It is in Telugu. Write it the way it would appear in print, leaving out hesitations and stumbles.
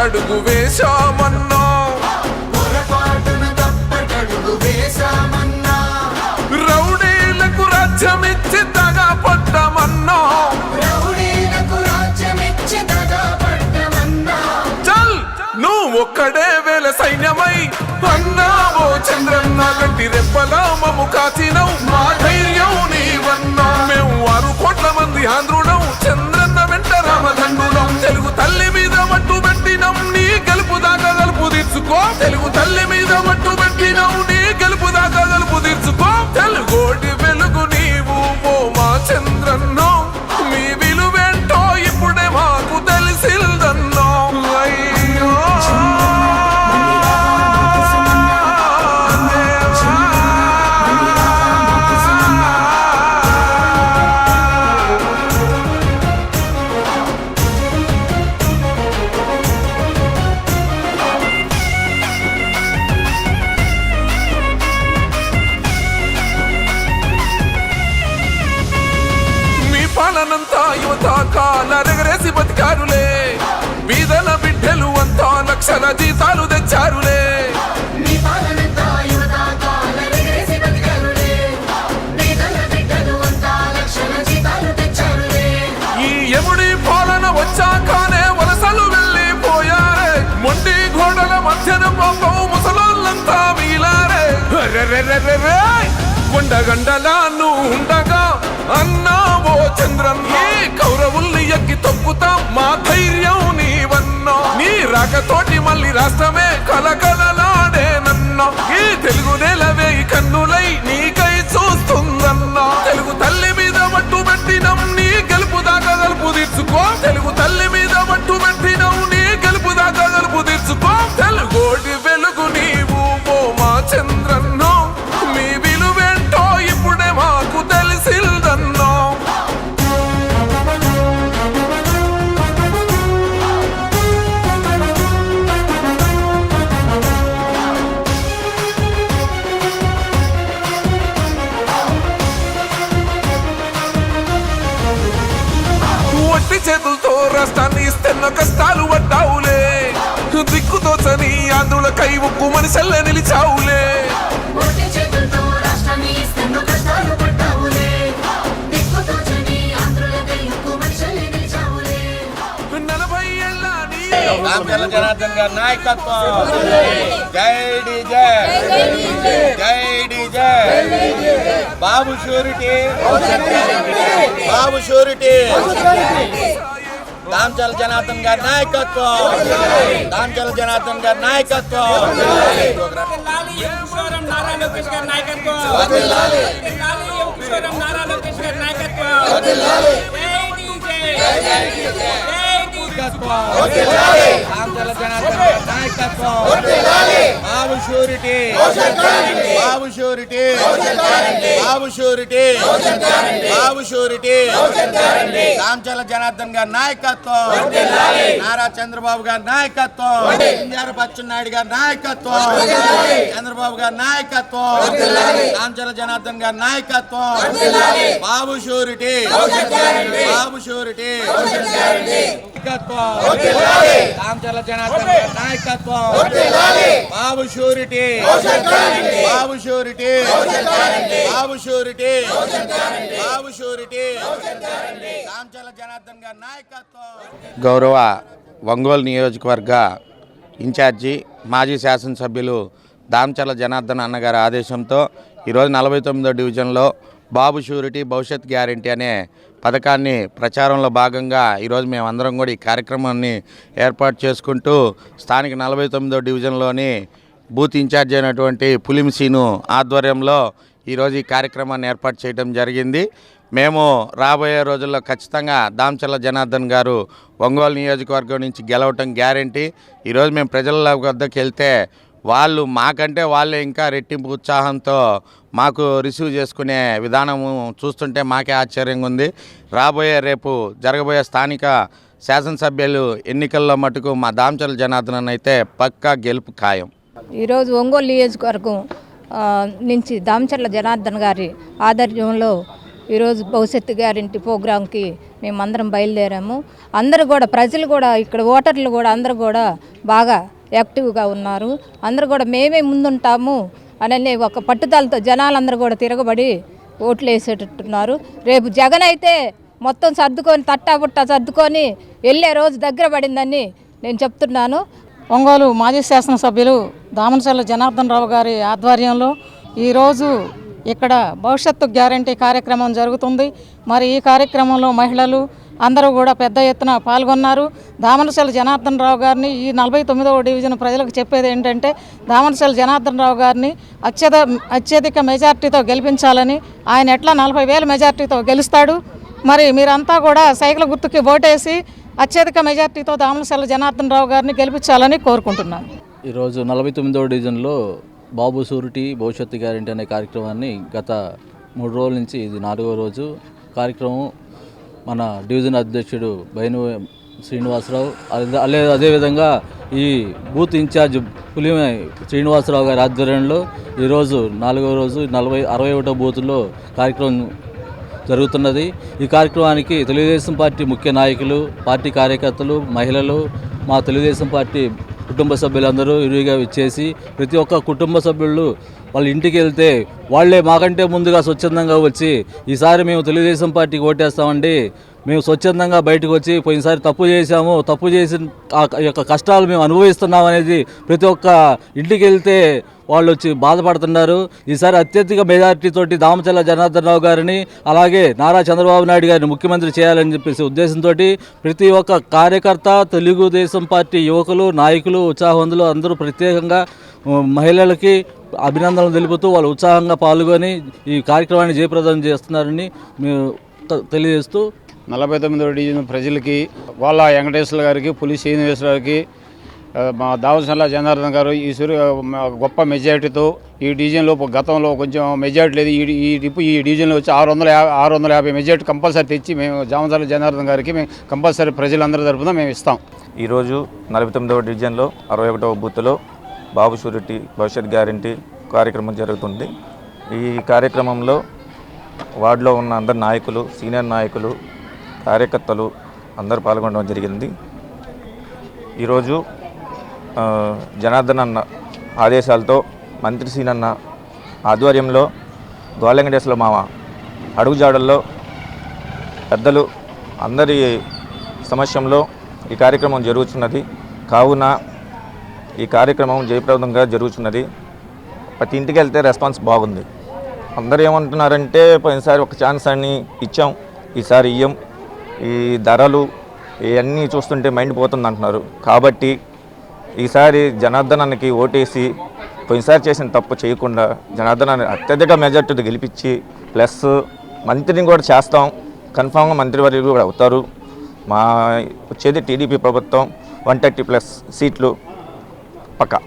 తప్పటడుగు వేశామన్నా, రౌడీలకు రాజ్యమిచ్చి దగా పడ్డామన్నా, చల్ నువ్వు ఒక్కడే వేల సైన్యమై అన్నావో చంద్రన్న, గట్టి రెప్పలా మమ్ము కాచినవు, మా ధైర్యం నీవన్నా. మేము 6 కోట్ల మంది ఆంధ్రులం, చంద్రన్న వెంట రామదండులం. తెలుగు తల్లి మీద మట్టు పెట్టినం, నీ గెలుపు దాకా గలుపు తీర్చుకో. తెలుగు తల్లి మీద మట్టు పెట్టినం, నీ గెలుపు దాకా గలుపు తీర్చుకో. తెలుగోటి వెలుగు నీవు ఓ మా చంద్రన్నో, మీ విలువేంటో ఇప్పుడే మాకు తెలిసిందన్నో. అయ్యో పాలనంతా యువత కాలరెగరేసి బతికారులే, బీదల బిడ్డలు అంతా లక్షల జీతాలు తెచ్చారులే. ఈ ఎముడి పాలన వచ్చాకనే వలసలు వెళ్ళిపోయారే, మొండి గోడల మధ్యన పాపం ముసలోళ్ళంతా మిగిలారే. కొండగండలా నువ్వు ఉండగా అన్నావో చంద్రన్న, కౌరవుల్ని ఎక్కి తొక్కుతాం, మా ధైర్యం నీవన్నా. నీ రాకతోటి మళ్ళీ రాష్ట్రమే కలకలలాడేనన్నా, ఈ తెలుగు నేల వేయి కన్నులై నీకై చూస్తుందన్నా. తెలుగు తల్లి మీద మట్టు పెట్టినం, నీ గెలుపు దాకా గలుపు తీర్చుకో. తెలుగు తల్లి మీద మట్టు పెట్టినం, నీ గెలుపు దాకా గలుపు తీర్చుకో. తెలుగోటి వెలుగు నీవు ఓ మా చంద్రన్నో, మీ విలువేంటో ఇప్పుడే మాకు తెలిసిందన్నో. ఒట్టి చేతులతో రాష్ట్రాన్ని ఇస్తున్న కష్టాలు పడ్డావులే, దిక్కుతోచని ఆంధ్రుల కై ఉక్కు మనిషల్లే నిలిచావులే. దామచర్ల జనార్దన్ గారి నాయకత్వం, జై డీజే, జై డీజే. బాబు షూరిటీ, బాబు షూరిటీ. దామచర్ల జనార్దన్ గారి నాయకత్వం, దామచర్ల జనార్దన్ గారి నాయకత్వం. బాబు షూరిటీ, బాబు షూరిటీ, బాబు షూరిటీ, బాబు షూరిటీ. దామచర్ల జనార్దన్ గారి నాయకత్వం, నారా చంద్రబాబు గారి నాయకత్వం, ఇంజారపు అచ్చెన్నాయుడు గారి నాయకత్వం, చంద్రబాబు గారి నాయకత్వం, దామచర్ల జనార్దన్ గారి నాయకత్వం. బాబు షూరిటీ, బాబు షూరిటీ, దామచర్ల జనార్దన్ గారి నాయకత్వం. బాబు షూరిటీ, బాబు షూరిటీ, బాబు షూరిటీ, బాబు షూరిటీ. దామచర్ల జనార్దన్ గారి నాయకత్వం. గౌరవ ఒంగోలు నియోజకవర్గ ఇన్ఛార్జి మాజీ శాసనసభ్యులు దామచర్ల జనార్దన్ అన్నగారి ఆదేశంతో ఈరోజు 49వ డివిజన్లో బాబు షూరిటీ భవిష్యత్ గ్యారంటీ అనే పథకాన్ని ప్రచారంలో భాగంగా ఈరోజు మేమందరం కూడా ఈ కార్యక్రమాన్ని ఏర్పాటు చేసుకుంటూ స్థానిక 49వ డివిజన్లోని బూత్ ఇన్ఛార్జ్ అయినటువంటి పులింసీను ఆధ్వర్యంలో ఈరోజు ఈ కార్యక్రమాన్ని ఏర్పాటు చేయడం జరిగింది. మేము రాబోయే రోజుల్లో ఖచ్చితంగా దామచర్ల జనార్దన్ గారు ఒంగోలు నియోజకవర్గం నుంచి గెలవటం గ్యారంటీ. ఈరోజు మేము ప్రజల వద్దకు వెళ్తే వాళ్ళు మాకంటే వాళ్ళే ఇంకా రెట్టింపు ఉత్సాహంతో మాకు రిసీవ్ చేసుకునే విధానము చూస్తుంటే మాకే ఆశ్చర్యంగా ఉంది. రేపు జరగబోయే స్థానిక శాసనసభ్యులు ఎన్నికల్లో మటుకు మా దామచర్ల జనార్దన్ అయితే పక్కా గెలుపు ఖాయం. ఈరోజు ఒంగోలు నియోజకవర్గం నుంచి దామచర్ల జనార్దన్ గారి ఆధ్వర్యంలో ఈరోజు భవిష్యత్తు గ్యారెంటీ ప్రోగ్రాంకి మేమందరం బయలుదేరాము. అందరూ కూడా ప్రజలు కూడా ఇక్కడ ఓటర్లు కూడా అందరూ కూడా బాగా యాక్టివ్గా ఉన్నారు. అందరూ కూడా మేమే ముందుంటాము అని ఒక పట్టుదలతో జనాలందరూ కూడా తిరగబడి ఓట్లు వేసేటట్టున్నారు. రేపు జగన్ అయితే మొత్తం సర్దుకొని తట్టాబుట్టా సర్దుకొని వెళ్ళే రోజు దగ్గర పడిందని నేను చెప్తున్నాను. ఒంగోలు మాజీ శాసనసభ్యులు దామనచర్ల జనార్దన్ రావు గారి ఆధ్వర్యంలో ఈరోజు ఇక్కడ భవిష్యత్తు గ్యారంటీ కార్యక్రమం జరుగుతుంది. మరి ఈ కార్యక్రమంలో మహిళలు అందరూ కూడా పెద్ద ఎత్తున పాల్గొన్నారు. దామనచర్ల జనార్దన్ రావు గారిని ఈ 49వ డివిజన్ ప్రజలకు చెప్పేది ఏంటంటే దామనచర్ల జనార్దన్ రావు గారిని అత్యధిక మెజార్టీతో గెలిపించాలని. ఆయన ఎట్లా 40,000 మెజార్టీతో గెలుస్తాడు. మరి మీరంతా కూడా సైకిల్ గుర్తుకి ఓటేసి అత్యధిక మెజార్టీతో దామనచర్ల జనార్దన్ రావు గారిని గెలిపించాలని కోరుకుంటున్నాను. ఈరోజు 49వ డివిజన్లో బాబు షూరిటీ భవిష్యత్తు గ్యారెంటీ అనే కార్యక్రమాన్ని గత 3 రోజుల నుంచి ఇది 4వ రోజు కార్యక్రమం. మన డివిజన్ అధ్యక్షుడు బైను శ్రీనివాసరావు అదేవిధంగా ఈ బూత్ ఇన్ఛార్జ్ పులిమే శ్రీనివాసరావు గారి ఆధ్వర్యంలో ఈరోజు 4వ రోజు 61వ బూత్లో కార్యక్రమం జరుగుతున్నది. ఈ కార్యక్రమానికి తెలుగుదేశం పార్టీ ముఖ్య నాయకులు, పార్టీ కార్యకర్తలు, మహిళలు, మా తెలుగుదేశం పార్టీ కుటుంబ సభ్యులందరూ ఇరువుగా ఇచ్చేసి ప్రతి ఒక్క కుటుంబ సభ్యులు వాళ్ళ ఇంటికి వెళ్తే వాళ్ళే మాకంటే ముందుగా స్వచ్ఛందంగా వచ్చి ఈసారి మేము తెలుగుదేశం పార్టీకి ఓటేస్తామండి, మేము స్వచ్ఛందంగా బయటకు వచ్చి పోయినసారి తప్పు చేశాము, తప్పు చేసిన ఆ యొక్క కష్టాలు మేము అనుభవిస్తున్నాం అనేది ప్రతి ఒక్క ఇంటికి వెళ్తే వాళ్ళు వచ్చి బాధపడుతున్నారు. ఈసారి అత్యధిక మెజార్టీతోటి దామచర్ల జనార్దన్ రావు గారిని అలాగే నారా చంద్రబాబు నాయుడు గారిని ముఖ్యమంత్రి చేయాలని చెప్పేసి ఉద్దేశంతో ప్రతి ఒక్క కార్యకర్త, తెలుగుదేశం పార్టీ యువకులు, నాయకులు, ఉత్సాహవంతులు అందరూ ప్రత్యేకంగా మహిళలకి అభినందనలు తెలుపుతూ వాళ్ళు ఉత్సాహంగా పాల్గొని ఈ కార్యక్రమాన్ని జయప్రదం చేస్తున్నారని మేము తెలియజేస్తూ 49వ డివిజన్ ప్రజలకి వాళ్ళ వెంకటేశ్వర గారికి, పులి శ్రీనివాస గారికి, మా దామచర్ల జనార్దన్ గారు ఈ గొప్ప మెజారిటీతో ఈ డివిజన్లో గతంలో కొంచెం మెజారిటీ లేదు. ఈ డివిజన్లో వచ్చి 650 మెజారిటీ కంపల్సరీ తెచ్చి మేము దామచర్ల జనార్దన్ గారికి మేము కంపల్సరీ ప్రజలందరి తరఫున మేము ఇస్తాం. ఈరోజు 49వ డివిజన్లో 61వ బూత్లో బాబు షూరిటీ భవిష్యత్ గ్యారంటీ కార్యక్రమం జరుగుతుంది. ఈ కార్యక్రమంలో వార్డులో ఉన్న అందరు నాయకులు, సీనియర్ నాయకులు, కార్యకర్తలు అందరూ పాల్గొనడం జరిగింది. ఈరోజు జనార్దన్ అన్న ఆదేశాలతో మంత్రి సీనన్న ఆధ్వర్యంలో గోలెంకటేశ్వర మామ అడుగుజాడల్లో పెద్దలు అందరి సమక్షంలో ఈ కార్యక్రమం జరుగుతున్నది. కావున ఈ కార్యక్రమం జయప్రదంగా జరుగుతున్నది. ప్రతి ఇంటికి వెళ్తే రెస్పాన్స్ బాగుంది. అందరూ ఏమంటున్నారంటే పోయినసారి ఒక ఛాన్స్ అని ఇచ్చాం, ఈసారి ఇయ్యం, ఈ ధరలు ఇవన్నీ చూస్తుంటే మైండ్ పోతుంది అంటున్నారు. కాబట్టి ఈసారి జనార్దన్ అన్నకి ఓటేసి పోయినసారి చేసిన తప్పు చేయకుండా జనార్దన్ అన్న అత్యధిక మెజార్టీతో గెలిపించి ప్లస్ మంత్రిని కూడా చేస్తాం. కన్ఫామ్గా మంత్రివర్యులు కూడా అవుతారు. మా వచ్చేది టీడీపీ ప్రభుత్వం 130+ సీట్లు పక్కా.